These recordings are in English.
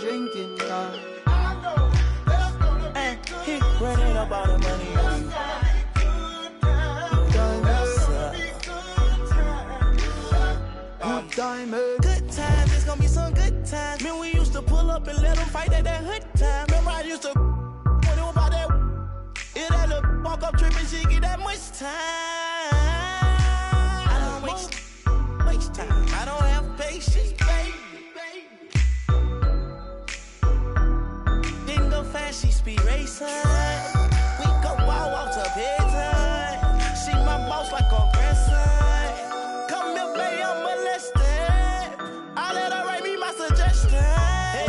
drinking, And he running up all the money on you. Good diamond. Good times, it's gonna be some good times. Man, we used to pull up and let them fight at that hood time. Remember I used to when it was about that. If that little walk up tripping, she get that much time. I don't waste time. I don't have patience, baby. Didn't go fast, she speed racing. We go walk to bedtime. She my boss like a grandson. Come here, baby, I'm molested. I let her write me my suggestion. Hey,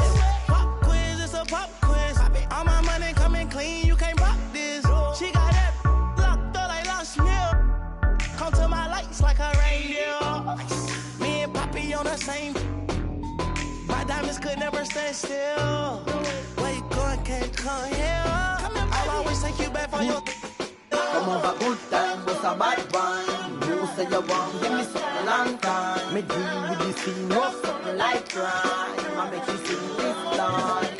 pop quiz, it's a pop quiz. All my money coming clean, you can't rock this. She got that locked up like Lost Mill. Come to my lights like a radio. Me and Poppy on the same. My diamonds could never stand still. Where you going, can't come here. I'll always take you back for your. Come over, good time, was a bad one. You say you want, give me something long time. Me deal with this thing, no something like crime. I make you sing this line.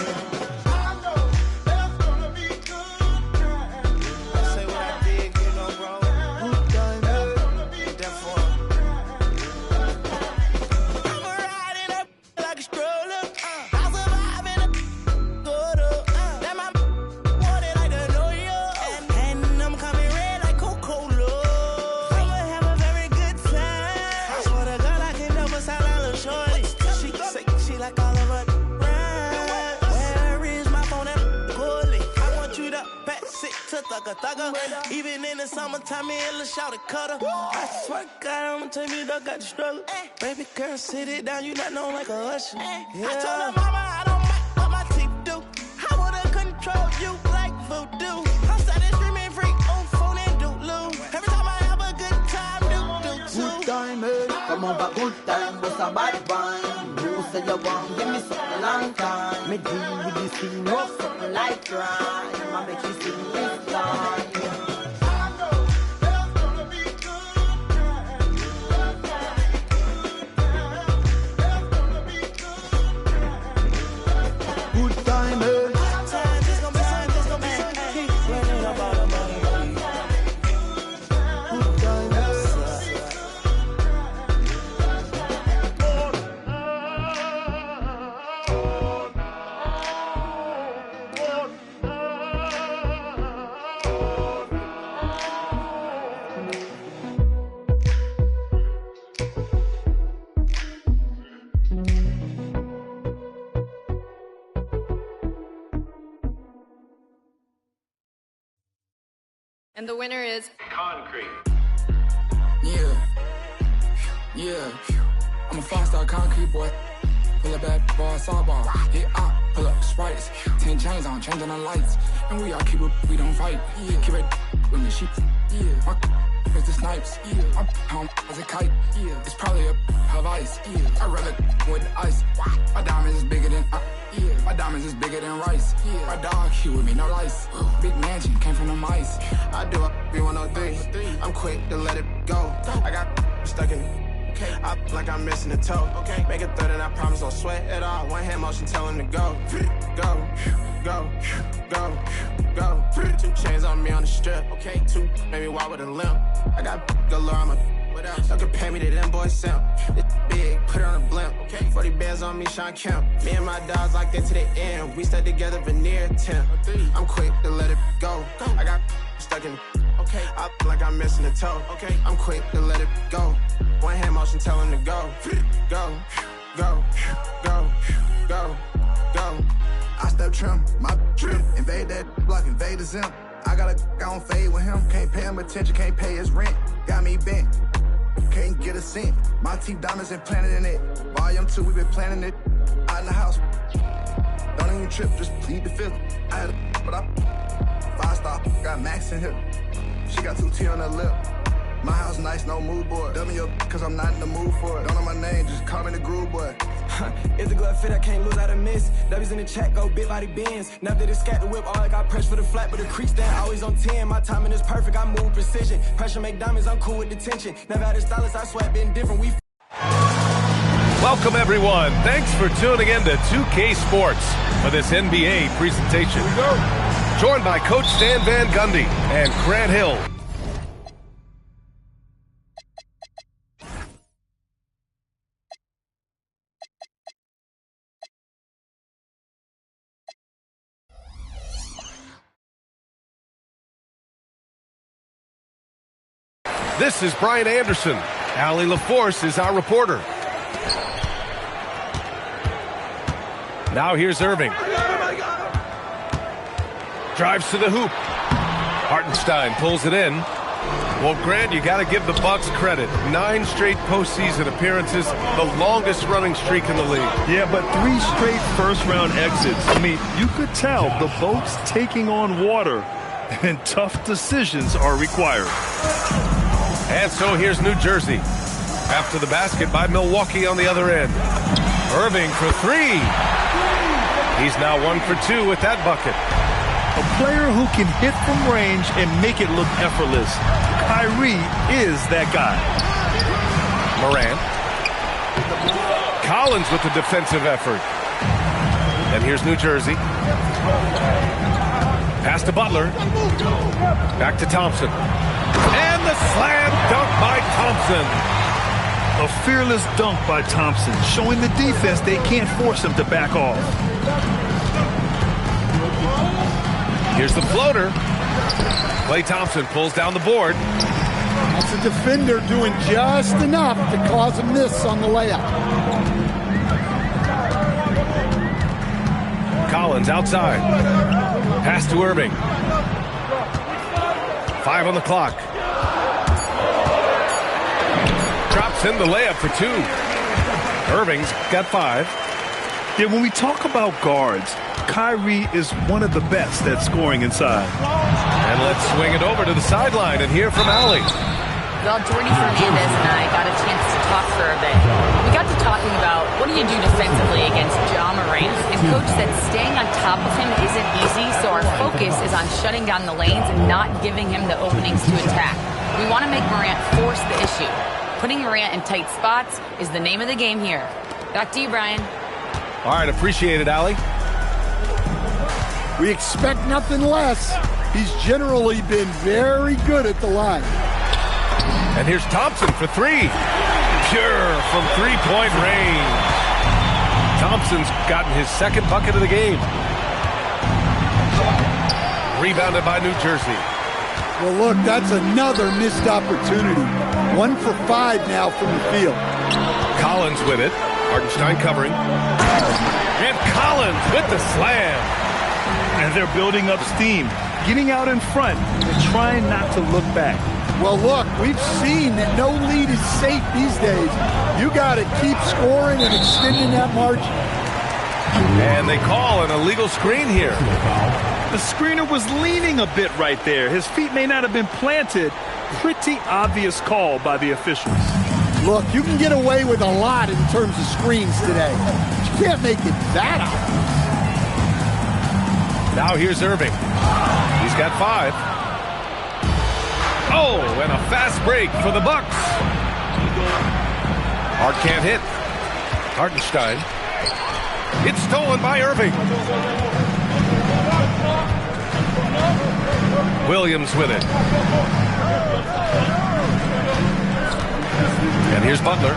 Thugger. Even in the summertime, me and Lil' Shawty cutter. I swear to God, I'ma tell you, dog got the struggle. Baby girl, sit it down, you not known like a usher. Yeah. I told her mama I don't mind what my teeth do. I wanna control you like voodoo. I'm started screaming freak on phone and doodloo. Every time I have a good time, do too. Good time, eh? Come over, good time, was a bad one. You say you want, give me something long time. Me deal with this thing, no something like crime. I make you sing this line. And the winner is Concrete. Yeah. I'm a five-star concrete boy. Pull up at bar, saw bar. Hit up, pull up sprites. 10 chains on, changing the lights. And we all keep it, we don't fight. Keep it with me, she. My is the snipes. I'm home as a kite. It's probably a of ice. I rather with the ice. My diamonds is bigger than my diamonds is bigger than rice. My dog, he with me, no lice. Big mansion, came from the mice. I do a B103. I'm quick to let it go. I got stuck in it. I like I'm missing a toe. Make it third and I promise don't sweat at all. One hand motion tell him to go. Go, go, go, go. 2 chains on me on the strip. 2 maybe walk with a limp. I got galore, I'm a what else? Don't compare me to them boys simp. It's big, put it on a blimp. 40 bands on me, Sean Kemp. Me and my dogs locked into the end. We stuck together, veneer temp. I'm quick to let it go. I got stuck in I like I'm missing a toe. I'm quick to let it go. One hand motion tell him to go. Go, go, go, go, go. I step trim, my trim. Invade that block, invade the zim. I got a I don't fade with him. Can't pay him attention, can't pay his rent. Got me bent, can't get a cent. My teeth diamonds implanted in it. Volume 2, we been planning it. Out in the house, don't even trip, just plead the fifth. I had a but I 5-star, got Max in here. She got 2 T on her lip. My house nice, no mood board. Dummy up, cause I'm not in the mood for it. Don't know my name, just call me the groove boy. If the glove fit, I can't lose, I done miss. W's in the chat, go big body bends. Now that it's scat the whip, all I got pressed for the flat, but the creek stand always on 10. My timing is perfect, I move precision. Pressure make diamonds, I'm cool with the tension. Never had a stylist, I swear been different. We Welcome, everyone. Thanks for tuning in to 2K Sports for this NBA presentation. Joined by Coach Stan Van Gundy and Grant Hill. This is Brian Anderson. Allie LaForce is our reporter. Now here's Irving. Drives to the hoop. Hartenstein pulls it in. Well, Grant, you got to give the Bucks credit. 9 straight postseason appearances, the longest running streak in the league. Yeah, but 3 straight first-round exits. I mean, you could tell the boat's taking on water, and tough decisions are required. And so here's New Jersey. After the basket by Milwaukee on the other end. Irving for 3. He's now 1 for 2 with that bucket. A player who can hit from range and make it look effortless. Kyrie is that guy. Morant. Collins with the defensive effort. And here's New Jersey. Pass to Butler. Back to Thompson. And the slam dunk by Thompson. A fearless dunk by Thompson, showing the defense they can't force him to back off. Here's the floater. Klay Thompson pulls down the board. That's a defender doing just enough to cause a miss on the layup. Collins outside. Pass to Irving. 5 on the clock. Drops in the layup for 2. Irving's got 5. Yeah, when we talk about guards, Kyrie is one of the best at scoring inside. And let's swing it over to the sideline and hear from Allie. Well, Jordy Fernandez and I got a chance to talk for a bit. We got to talking about what do you do defensively against Ja Morant, and Coach said staying on top of him isn't easy, so our focus is on shutting down the lanes and not giving him the openings to attack. We want to make Morant force the issue. Putting Morant in tight spots is the name of the game here. Back to you, Brian. All right, appreciate it, Allie. We expect nothing less. He's generally been very good at the line. And here's Thompson for 3. Pure from 3-point range. Thompson's gotten his 2nd bucket of the game. Rebounded by New Jersey. Well, look, that's another missed opportunity. 1 for 5 now from the field. Collins with it. Hartenstein covering. And Collins with the slam. And they're building up steam, getting out in front, and trying not to look back. Well, look, we've seen that no lead is safe these days. You got to keep scoring and extending that margin. And they call an illegal screen here. The screener was leaning a bit right there. His feet may not have been planted. Pretty obvious call by the officials. Look, you can get away with a lot in terms of screens today. But you can't make it that obvious. Now here's Irving. He's got 5. Oh, and a fast break for the Bucks. Hart can't hit. Hartenstein. It's stolen by Irving. Williams with it. And here's Butler.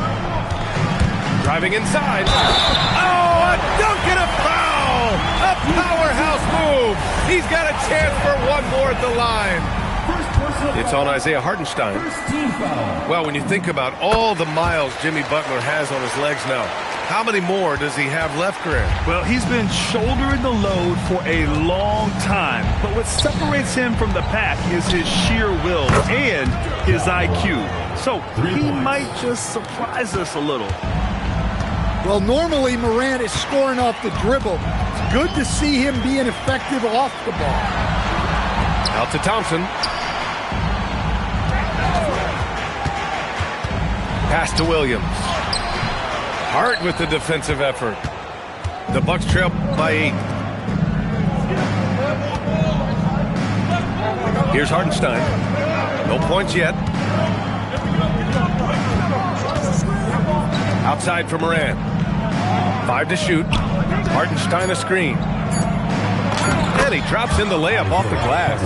Driving inside. Oh, a dunk and a foul! A powerhouse move! He's got a chance for 1 more at the line. It's on Isaiah Hartenstein. Well, when you think about all the miles Jimmy Butler has on his legs now, how many more does he have left, Grant? Well, he's been shouldering the load for a long time. But what separates him from the pack is his sheer will and his IQ. So he might just surprise us a little. Well, normally Morant is scoring off the dribble. It's good to see him being effective off the ball. Out to Thompson. Pass to Williams. Hart with the defensive effort. The Bucks trail by 8. Here's Hartenstein. No points yet. Outside for Morant. 5 to shoot. Hartenstein a screen. And he drops in the layup off the glass.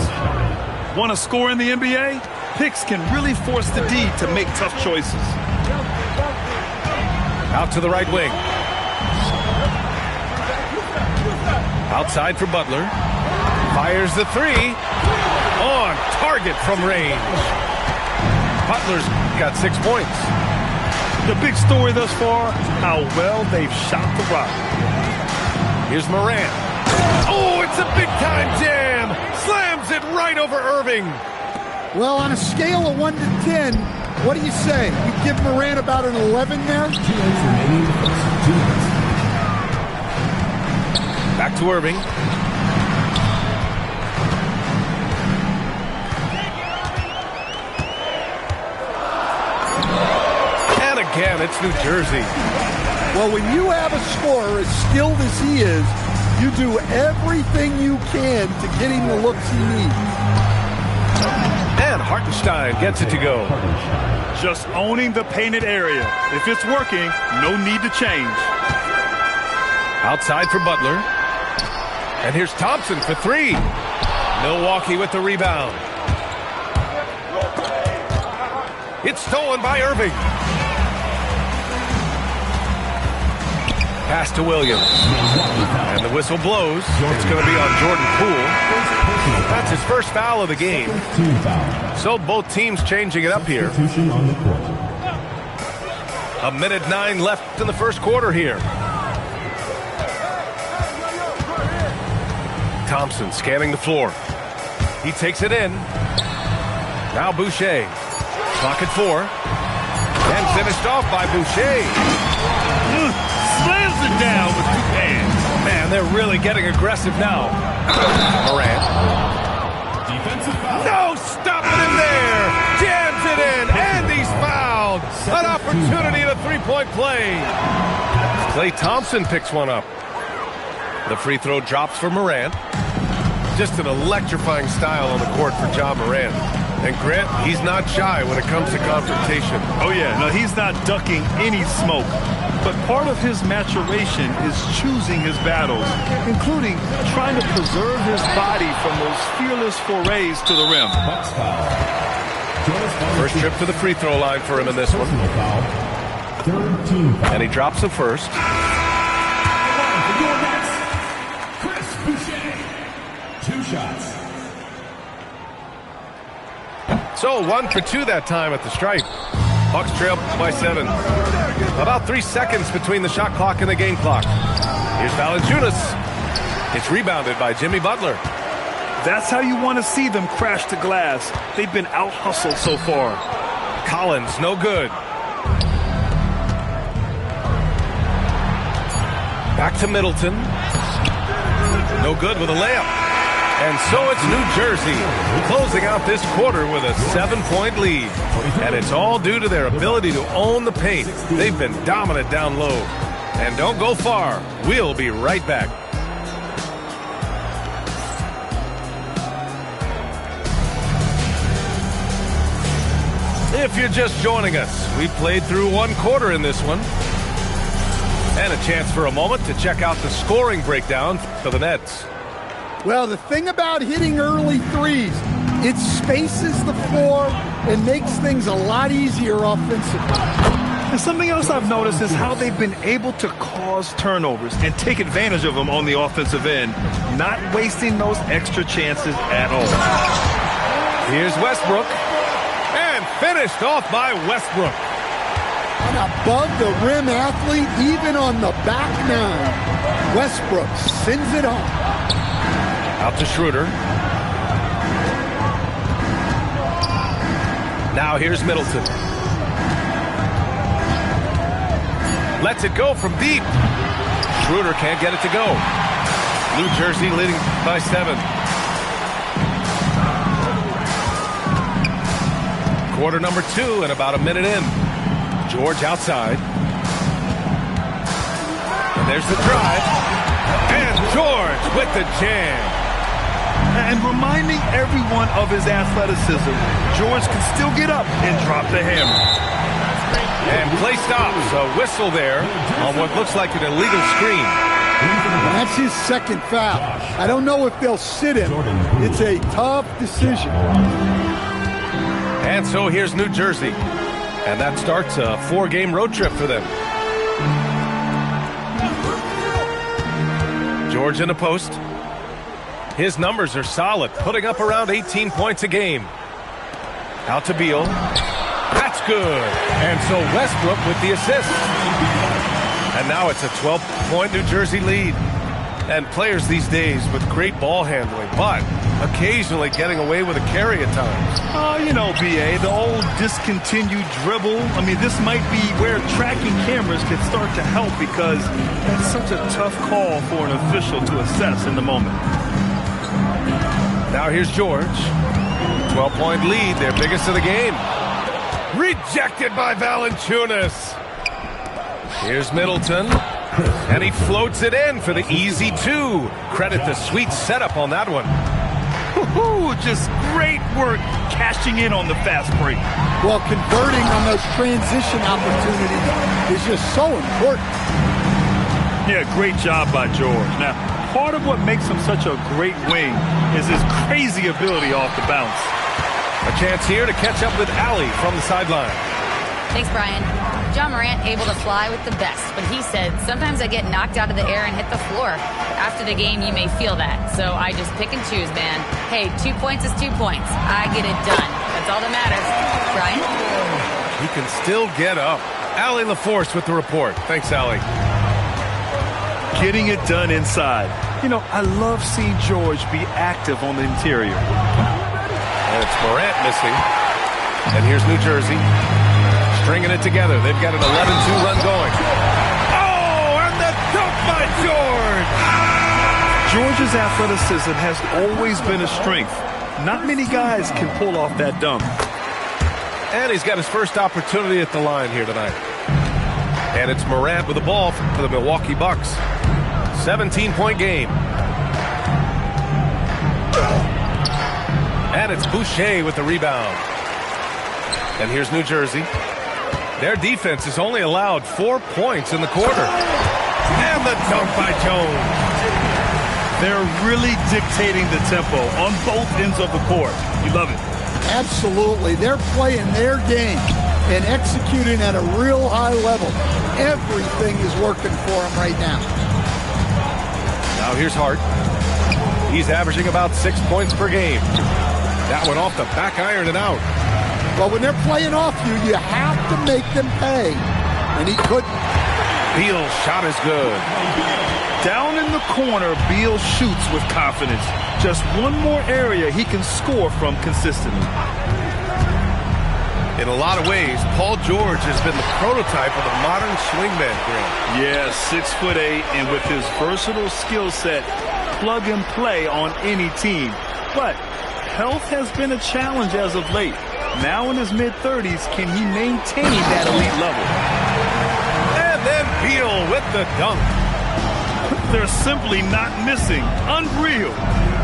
Want to score in the NBA? Picks can really force the D to make tough choices. Out to the right wing. Outside for Butler. Fires the three. On target from range. Butler's got 6 points. The big story thus far, how well they've shot the rock. Here's Morant. Oh, it's a big-time jam. Slams it right over Irving. Well, on a scale of 1 to 10, what do you say? You give Morant about an 11 there? Back to Irving. And again, it's New Jersey. Well, when you have a scorer as skilled as he is, you do everything you can to get him the looks he needs. And Hartenstein gets it to go. Just owning the painted area. If it's working, no need to change. Outside for Butler. And here's Thompson for 3. Milwaukee with the rebound. It's stolen by Irving. Pass to Williams. And the whistle blows. It's going to be on Jordan Poole. That's his first foul of the game. So both teams changing it up here. 1:09 left in the first quarter here. Thompson scanning the floor. He takes it in. Now Boucher. Clock at 4. And finished off by Boucher. Slams it down with 2 hands. Man, they're really getting aggressive now. Morant. No, stopping him there. Jams it in, and he's fouled. An opportunity at a three-point play. Klay Thompson picks one up. The free throw drops for Morant. Just an electrifying style on the court for Ja Morant. And Grant, he's not shy when it comes to confrontation. Oh yeah, no, he's not ducking any smoke. But part of his maturation is choosing his battles, including trying to preserve his body from those fearless forays to the rim. First trip to the free throw line for him in this one. And he drops the first. Chris Boucher, 2 shots. So 1 for 2 that time at the stripe. Hawks trail by 7. About 3 seconds between the shot clock and the game clock. Here's Valanciunas. It's rebounded by Jimmy Butler. That's how you want to see them crash the glass. They've been out-hustled so far. Collins, no good. Back to Middleton. No good with a layup. And so it's New Jersey closing out this quarter with a 7-point lead. And it's all due to their ability to own the paint. They've been dominant down low. And don't go far. We'll be right back. If you're just joining us, we played through 1 quarter in this one. And a chance for a moment to check out the scoring breakdown for the Nets. Well, the thing about hitting early threes, it spaces the floor and makes things a lot easier offensively. And something else I've noticed is how they've been able to cause turnovers and take advantage of them on the offensive end, not wasting those extra chances at all. Here's Westbrook. And finished off by Westbrook. An above-the-rim athlete, even on the back 9. Westbrook sends it on. Out to Schroeder. Now here's Middleton. Lets it go from deep. Schroeder can't get it to go. New Jersey leading by 7. Quarter number 2 and about a minute in. George outside. And there's the drive. And George with the jam. And reminding everyone of his athleticism, George can still get up and drop the hammer. And play stops. A whistle there on what looks like an illegal screen. That's his second foul. I don't know if they'll sit him. It's a tough decision. And so here's New Jersey. And that starts a 4-game road trip for them. George in the post. His numbers are solid, putting up around 18 points a game. Out to Beal. That's good. And so Westbrook with the assist. And now it's a 12-point New Jersey lead. And players these days with great ball handling, but occasionally getting away with a carry at times. Oh, you know, B.A., the old discontinued dribble. I mean, this might be where tracking cameras can start to help because that's such a tough call for an official to assess in the moment. Now here's George. 12-point lead, their biggest of the game. Rejected by Valanciunas. Here's Middleton. And he floats it in for the easy 2. Credit the sweet setup on that one. Just great work cashing in on the fast break. Well, converting on those transition opportunities is just so important. Yeah, great job by George. Now, part of what makes him such a great wing is his crazy ability off the bounce. A chance here to catch up with Allie from the sideline. Thanks, Brian. Ja Morant able to fly with the best, but he said, sometimes I get knocked out of the air and hit the floor. After the game, you may feel that, so I just pick and choose, man. Hey, 2 points is 2 points. I get it done. That's all that matters. Brian? He can still get up. Allie LaForce with the report. Thanks, Allie. Getting it done inside. You know, I love seeing George be active on the interior. And it's Morant missing. And here's New Jersey. Stringing it together. They've got an 11-2 run going. Oh, and the dunk by George! George's athleticism has always been a strength. Not many guys can pull off that dunk. And he's got his first opportunity at the line here tonight. And it's Morant with the ball for the Milwaukee Bucks. 17-point game. And it's Boucher with the rebound. And here's New Jersey. Their defense has only allowed 4 points in the quarter. And the dunk by Jones. They're really dictating the tempo on both ends of the court. You love it. Absolutely. They're playing their game and executing at a real high level. Everything is working for them right now. Now here's Hart. He's averaging about 6 points per game. That one off the back iron and out. But when they're playing off you, you have to make them pay. And he couldn't. Beal's shot is good. Down in the corner, Beal shoots with confidence. Just one more area he can score from consistently. In a lot of ways, Paul George has been the prototype of the modern swingman, Grant. Yeah, 6'8", and with his versatile skill set, plug and play on any team. But health has been a challenge as of late. Now in his mid-30s, can he maintain that elite level? And then Beal with the dunk. They're simply not missing. Unreal.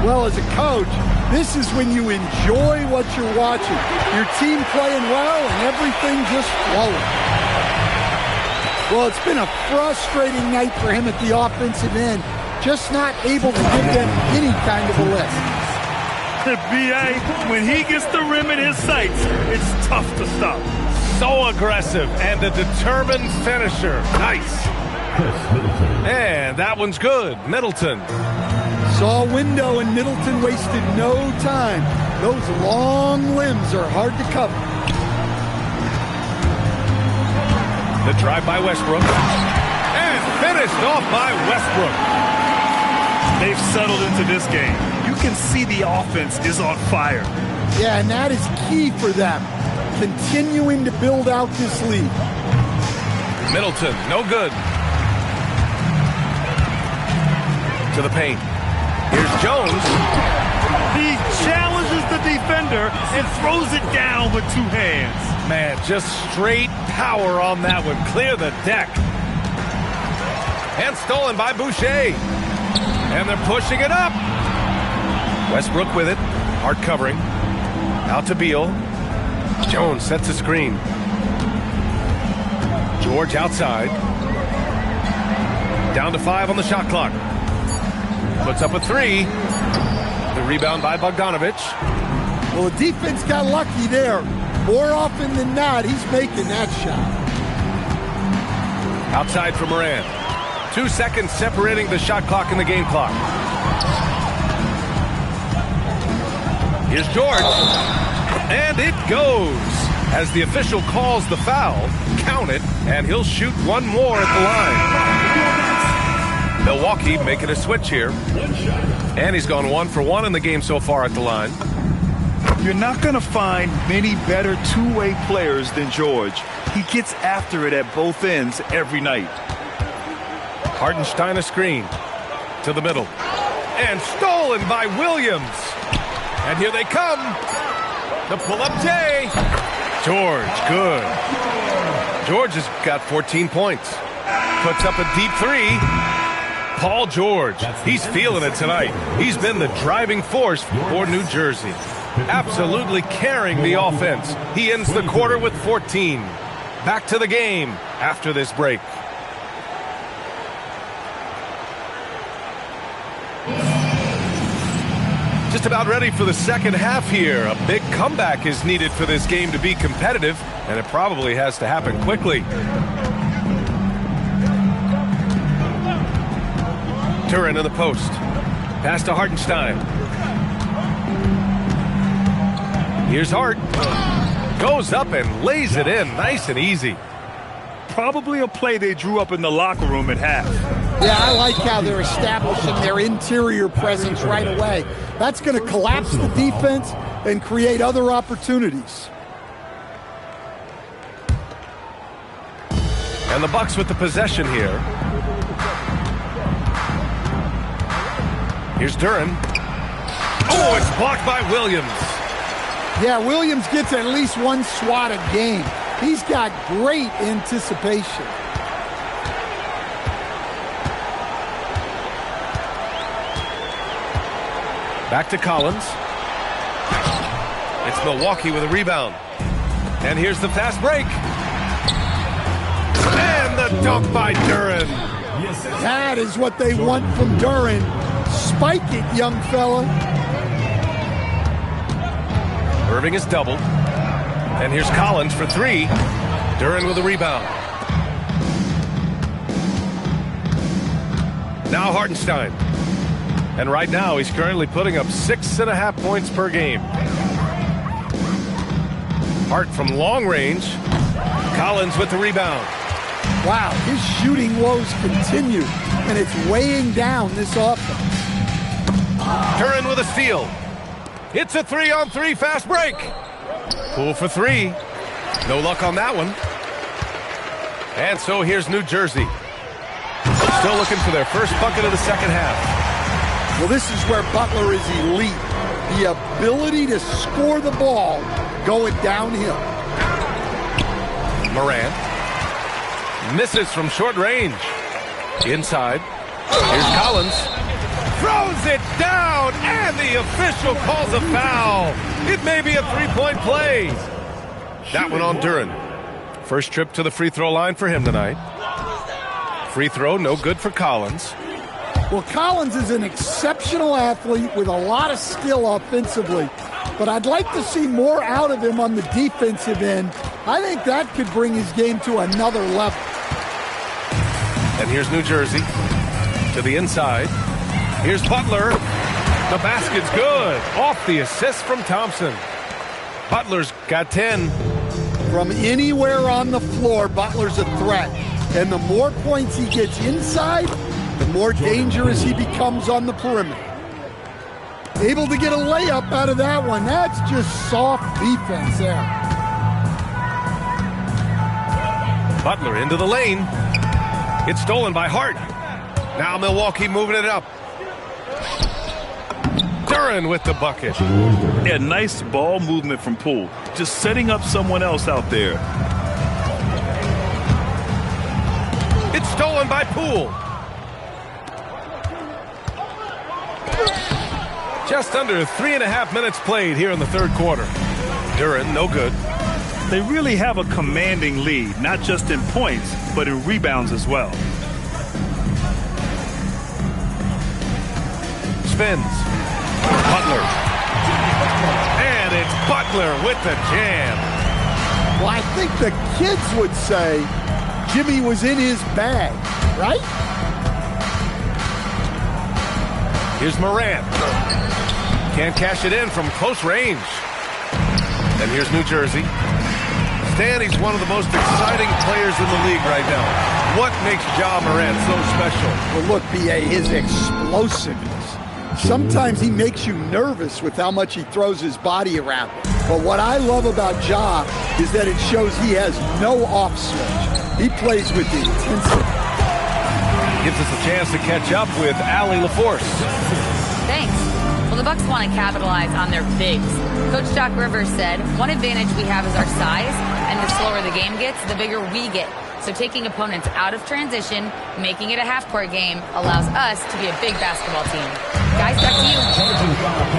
Well, as a coach, this is when you enjoy what you're watching. Your team playing well and everything just flowing. Well, it's been a frustrating night for him at the offensive end. Just not able to give them any kind of a lift. B.A., when he gets the rim in his sights, it's tough to stop. So aggressive and a determined finisher. Nice. And that one's good. Middleton. Saw a window and Middleton wasted no time. Those long limbs are hard to cover. The drive by Westbrook. And finished off by Westbrook. They've settled into this game. You can see the offense is on fire. Yeah, and that is key for them. Continuing to build out this lead. Middleton, no good. To the paint. Here's Jones. He challenges the defender and throws it down with 2 hands. Man, just straight power on that one. Clear the deck. And stolen by Boucher. And they're pushing it up. Westbrook with it. Hart covering. Out to Beal. Jones sets a screen. George outside. Down to 5 on the shot clock. Puts up a 3. The rebound by Bogdanovic. Well, the defense got lucky there. More often than not, he's making that shot. Outside for Moran. 2 seconds separating the shot clock and the game clock. Here's George. And it goes. As the official calls the foul, count it, and he'll shoot one more at the line. Milwaukee making a switch here. And he's gone 1 for 1 in the game so far at the line. You're not going to find many better two-way players than George. He gets after it at both ends every night. Hartenstein a screen to the middle. And stolen by Williams. And here they come. The pull-up J. George, good. George has got 14 points. Puts up a deep 3. Paul George, he's feeling it tonight. He's been the driving force for New Jersey. Absolutely carrying the offense. He ends the quarter with 14. Back to the game after this break. Just about ready for the second half here. A big comeback is needed for this game to be competitive, and it probably has to happen quickly. Turin in the post. Pass to Hartenstein. Here's Hart. Goes up and lays it in nice and easy. Probably a play they drew up in the locker room at half. Yeah, I like how they're establishing their interior presence right away. That's going to collapse the defense and create other opportunities. And the Bucks with the possession here. Here's Duren. Oh, it's blocked by Williams. Yeah, Williams gets at least one swat a game. He's got great anticipation. Back to Collins. It's Milwaukee with a rebound. And here's the fast break. And the dunk by Duren. That is what they want from Duren. Spike it, young fella. Irving is doubled. And here's Collins for 3. Duren with a rebound. Now Hartenstein. And right now he's currently putting up 6.5 points per game. Hart from long range. Collins with the rebound. Wow, his shooting woes continue, and it's weighing down this offense. Duren with a steal. It's a 3-on-3 fast break. Poole for 3. No luck on that one. And so here's New Jersey. Still looking for their first bucket of the second half. Well, this is where Butler is elite. The ability to score the ball going downhill. Moran. Misses from short range. Inside. Here's Collins. Throws it down, and the official calls a foul. It may be a 3-point play. That one on Duren. First trip to the free throw line for him tonight. Free throw, no good for Collins. Well, Collins is an exceptional athlete with a lot of skill offensively, but I'd like to see more out of him on the defensive end. I think that could bring his game to another level. And here's New Jersey to the inside. Here's Butler. The basket's good. Off the assist from Thompson. Butler's got 10. From anywhere on the floor, Butler's a threat. And the more points he gets inside, the more dangerous he becomes on the perimeter. Able to get a layup out of that one. That's just soft defense there. Butler into the lane. It's stolen by Hart. Now Milwaukee moving it up. Duren with the bucket. Yeah, nice ball movement from Poole. Just setting up someone else out there. It's stolen by Poole. Just under 3.5 minutes played here in the third quarter. Duren, no good. They really have a commanding lead, not just in points, but in rebounds as well. Spins. Butler. And it's Butler with the jam. Well, I think the kids would say Jimmy was in his bag, right? Here's Morant. Can't cash it in from close range. And here's New Jersey. Stan, he's one of the most exciting players in the league right now. What makes Ja Morant so special? Well, look, B.A., his explosiveness. Sometimes he makes you nervous with how much he throws his body around. But what I love about Ja is that it shows he has no off switch. He plays with the intensity. Gives us a chance to catch up with Allie LaForce. Thanks. Well, the Bucks want to capitalize on their bigs. Coach Doc Rivers said, one advantage we have is our size, and the slower the game gets, the bigger we get. So taking opponents out of transition, making it a half-court game, allows us to be a big basketball team. Guys, back to you.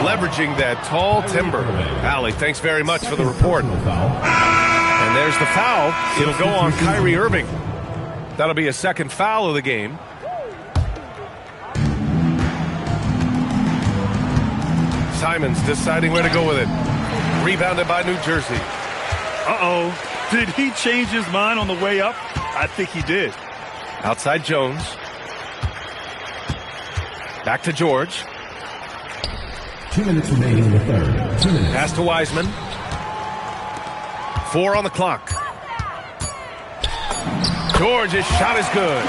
Leveraging that tall timber. Allie, thanks very much for the report. And there's the foul. It'll go on Kyrie Irving. That'll be a second foul of the game. Simons deciding where to go with it. Rebounded by New Jersey. Uh-oh. Did he change his mind on the way up? I think he did. Outside Jones. Back to George. 2 minutes remaining in the third. 2 minutes. Pass to Wiseman. 4 on the clock. George's shot is good.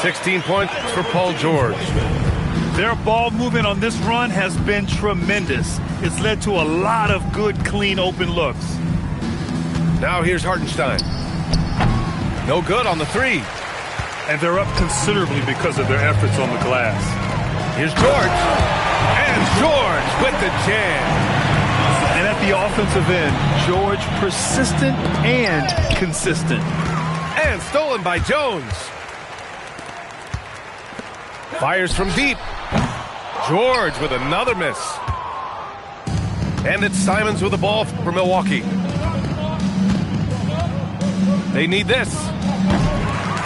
16 points for Paul George. Their ball movement on this run has been tremendous. It's led to a lot of good, clean, open looks. Now here's Hartenstein. No good on the 3. And they're up considerably because of their efforts on the glass. Here's George. And George with the jam. And at the offensive end, George persistent and consistent. And stolen by Jones. Fires from deep. George with another miss. And it's Simons with the ball for Milwaukee. They need this.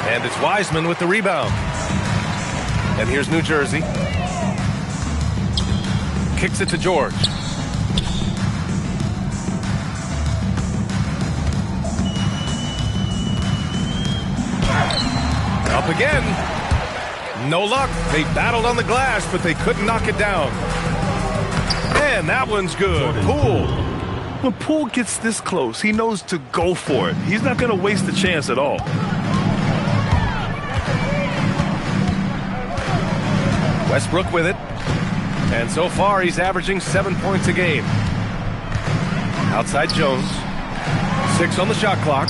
And it's Wiseman with the rebound. And here's New Jersey. Kicks it to George. Up again. No luck. They battled on the glass, but they couldn't knock it down. And that one's good. Poole. When Poole gets this close, he knows to go for it. He's not going to waste the chance at all. Westbrook with it. And so far, he's averaging 7 points a game. Outside Jones. 6 on the shot clock.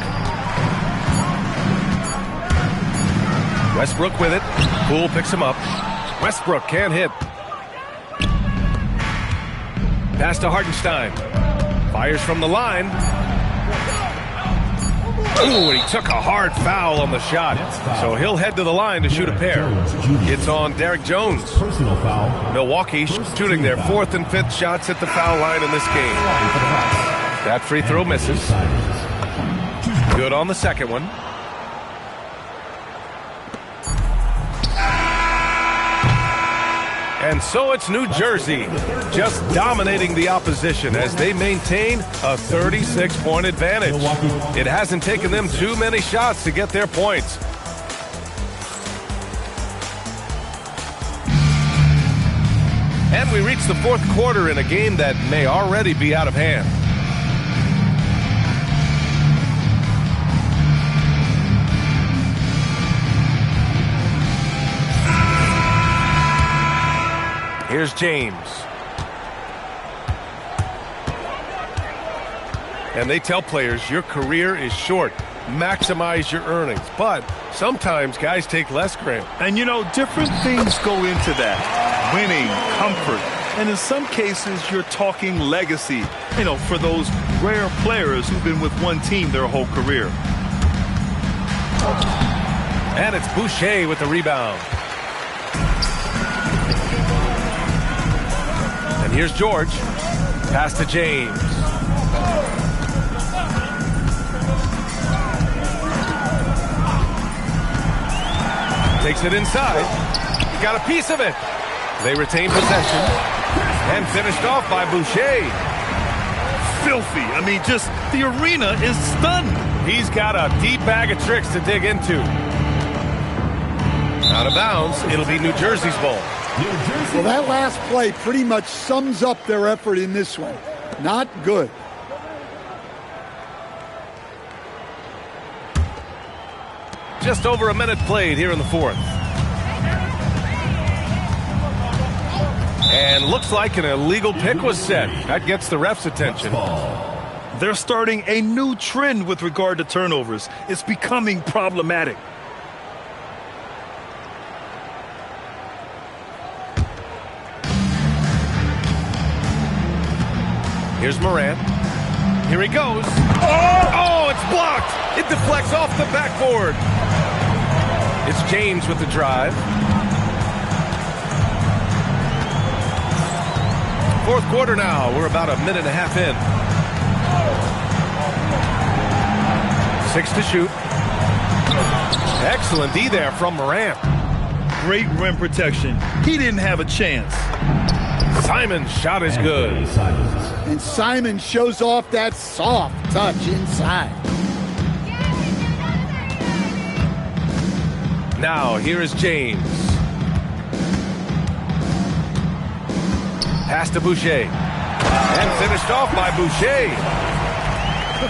Westbrook with it. Poole picks him up. Westbrook can't hit. Pass to Hartenstein. Fires from the line. Ooh, and he took a hard foul on the shot. So he'll head to the line to shoot a pair. It's on Derek Jones. Milwaukee shooting their 4th and 5th shots at the foul line in this game. That free throw misses. Good on the second one. And so it's New Jersey just dominating the opposition as they maintain a 36-point advantage. It hasn't taken them too many shots to get their points. And we reach the 4th quarter in a game that may already be out of hand. Here's James. And they tell players, your career is short. Maximize your earnings. But sometimes guys take less, Graham. And, you know, different things go into that. Winning, comfort, and in some cases, you're talking legacy, you know, for those rare players who've been with one team their whole career. And it's Boucher with the rebound. And here's George. Pass to James. Takes it inside. He got a piece of it. They retain possession. And finished off by Boucher. Filthy. I mean, just the arena is stunned. He's got a deep bag of tricks to dig into. Out of bounds. It'll be New Jersey's ball. Well, that last play pretty much sums up their effort in this one. Not good. Just over a minute played here in the fourth. And looks like an illegal pick was set. That gets the ref's attention. They're starting a new trend with regard to turnovers. It's becoming problematic. Here's Morant. Here he goes. Oh, it's blocked. It deflects off the backboard. It's James with the drive. Fourth quarter now. We're about a minute and a half in. 6 to shoot. Excellent D there from Morant. Great rim protection. He didn't have a chance. Simon's shot is good. And Simon shows off that soft touch inside. Now, here is James. Pass to Boucher. And finished off by Boucher.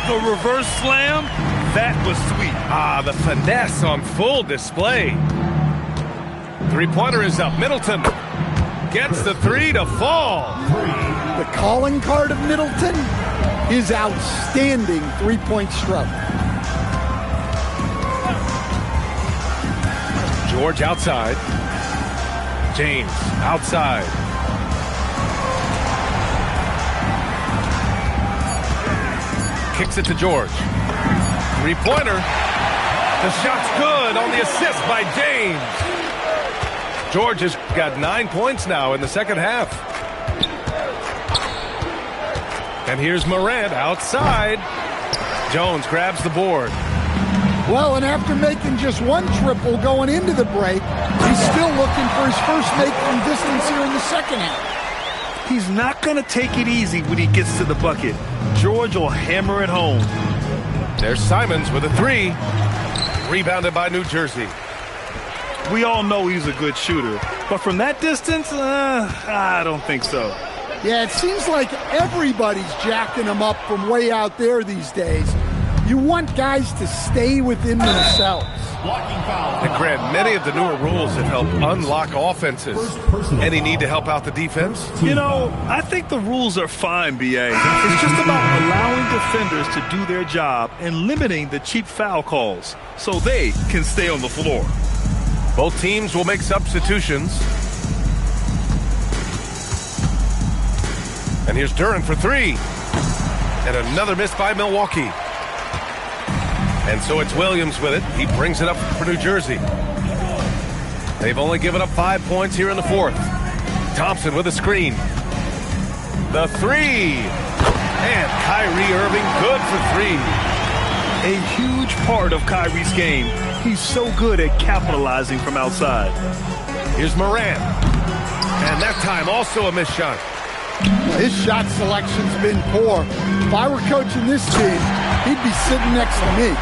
The reverse slam, that was sweet. Ah, the finesse on full display. Three-pointer is up. Middleton gets the three to fall. The calling card of Middleton is outstanding three-point stroke. George outside. James outside. Kicks it to George. Three-pointer. The shot's good on the assist by James. George has got 9 points now in the second half. And here's Morant outside. Jones grabs the board. Well, and after making just one triple going into the break, he's still looking for his first make from distance here in the second half. He's not going to take it easy when he gets to the bucket. George will hammer it home. There's Simons with a three. Rebounded by New Jersey. We all know he's a good shooter, but from that distance, I don't think so. Yeah, it seems like everybody's jacking him up from way out there these days. You want guys to stay within themselves. And Grant, many of the newer rules have helped unlock offenses. Any need to help out the defense? You know, I think the rules are fine, B.A. It's just about allowing defenders to do their job and limiting the cheap foul calls so they can stay on the floor. Both teams will make substitutions. And here's Duren for three. And another miss by Milwaukee. And so it's Williams with it. He brings it up for New Jersey. They've only given up 5 points here in the fourth. Thompson with a screen. The three. And Kyrie Irving good for three. A huge part of Kyrie's game. He's so good at capitalizing from outside. Here's Morant. And that time also a missed shot. His shot selection's been poor. If I were coaching this team, he'd be sitting next to me.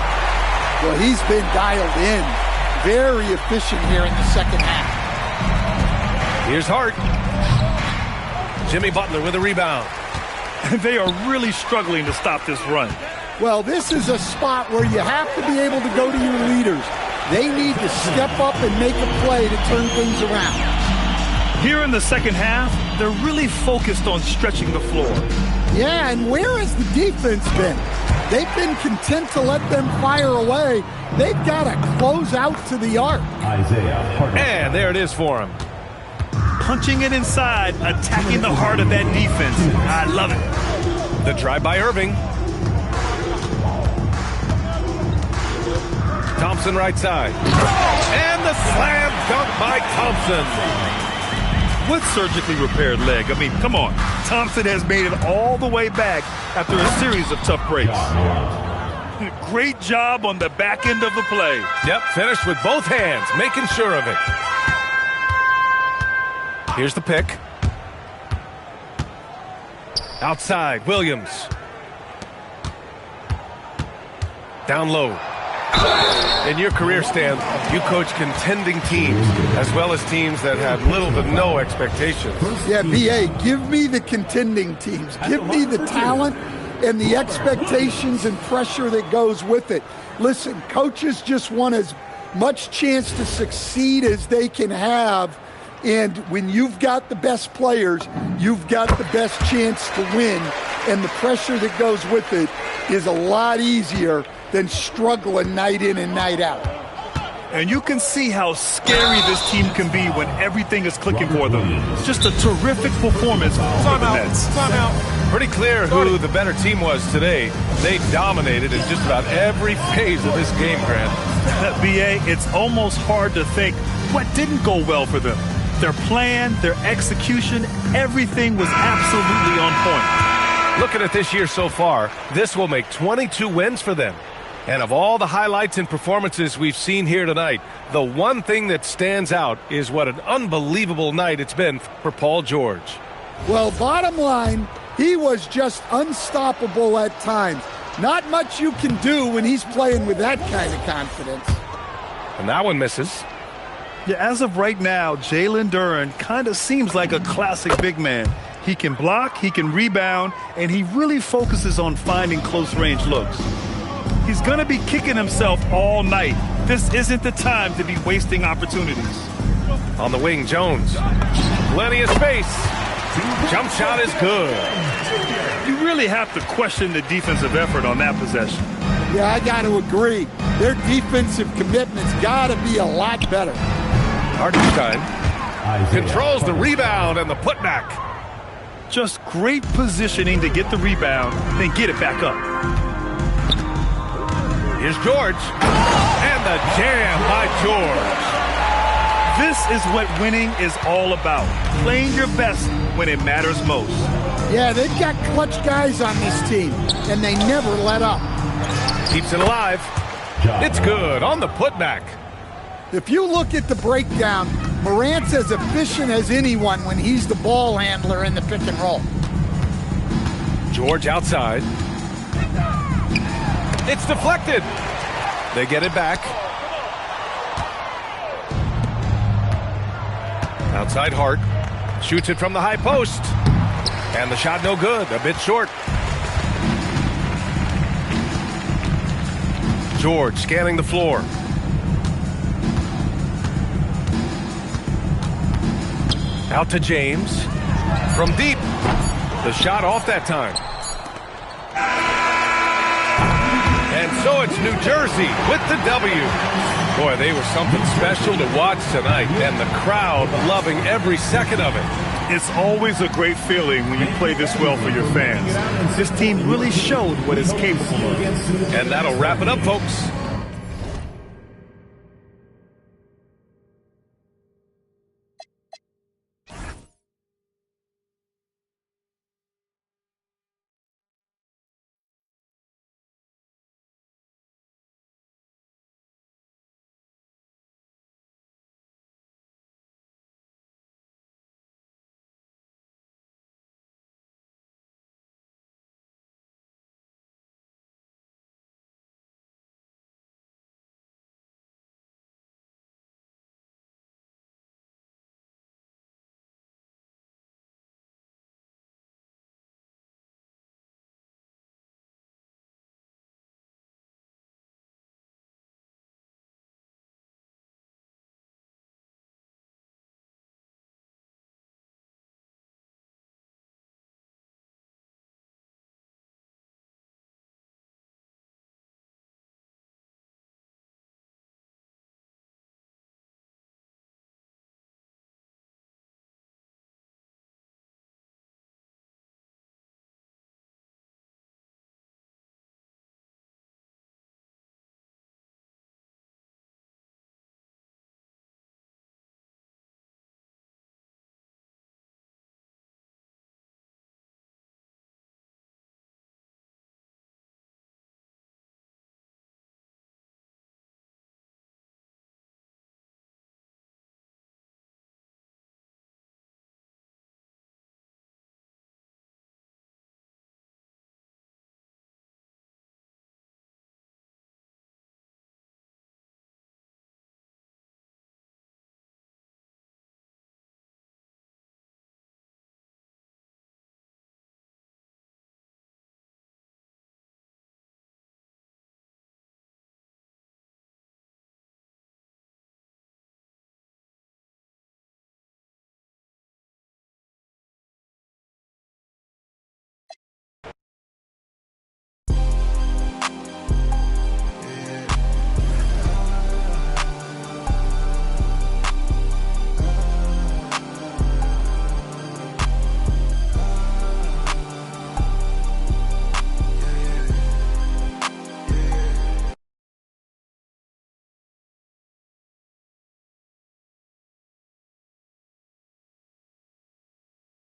Well, he's been dialed in. Very efficient here in the second half. Here's Hart. Jimmy Butler with a rebound. They are really struggling to stop this run. Well, this is a spot where you have to be able to go to your leaders. They need to step up and make a play to turn things around. Here in the second half, they're really focused on stretching the floor. Yeah, and where has the defense been? They've been content to let them fire away. They've got to close out to the arc. And there it is for him. Punching it inside, attacking the heart of that defense. I love it. The drive by Irving. Thompson right side. And the slam dunk by Thompson. What surgically repaired leg? I mean, come on. Thompson has made it all the way back after a series of tough breaks. Great job on the back end of the play. Yep, finished with both hands, making sure of it. Here's the pick. Outside, Williams. Down low. In your career, Stan, you coach contending teams as well as teams that have little to no expectations. Yeah, B.A., give me the contending teams. Give me the talent and the expectations and pressure that goes with it. Listen, coaches just want as much chance to succeed as they can have. And when you've got the best players, you've got the best chance to win. And the pressure that goes with it is a lot easier than struggling night in and night out. And you can see how scary this team can be when everything is clicking for them. Just a terrific performance for the Nets. Pretty clear who the better team was today. They dominated in just about every phase of this game, Grant. B.A., it's almost hard to think what didn't go well for them. Their plan, their execution, everything was absolutely on point. Looking at this year so far, this will make 22 wins for them. And of all the highlights and performances we've seen here tonight, the one thing that stands out is what an unbelievable night it's been for Paul George. Well, bottom line, he was just unstoppable at times. Not much you can do when he's playing with that kind of confidence. And that one misses. Yeah, as of right now, Jalen Duren kind of seems like a classic big man. He can block, he can rebound, and he really focuses on finding close-range looks. He's going to be kicking himself all night. This isn't the time to be wasting opportunities. On the wing, Jones. Plenty of space. Jump shot is good. You really have to question the defensive effort on that possession. Yeah, I got to agree. Their defensive commitment's got to be a lot better. Hartenstein controls the rebound and the putback. Just great positioning to get the rebound, then get it back up. Here's George. And the jam by George. This is what winning is all about. Playing your best when it matters most. Yeah, they've got clutch guys on this team, and they never let up. Keeps it alive. It's good on the putback. If you look at the breakdown, Morant's as efficient as anyone when he's the ball handler in the pick and roll. George outside. It's deflected. They get it back. Outside Hart. Shoots it from the high post. And the shot no good. A bit short. George scanning the floor. Out to James. From deep. The shot off that time. And so it's New Jersey with the W. Boy, they were something special to watch tonight, and the crowd loving every second of it. It's always a great feeling when you play this well for your fans. This team really showed what it's capable of. And that'll wrap it up, folks.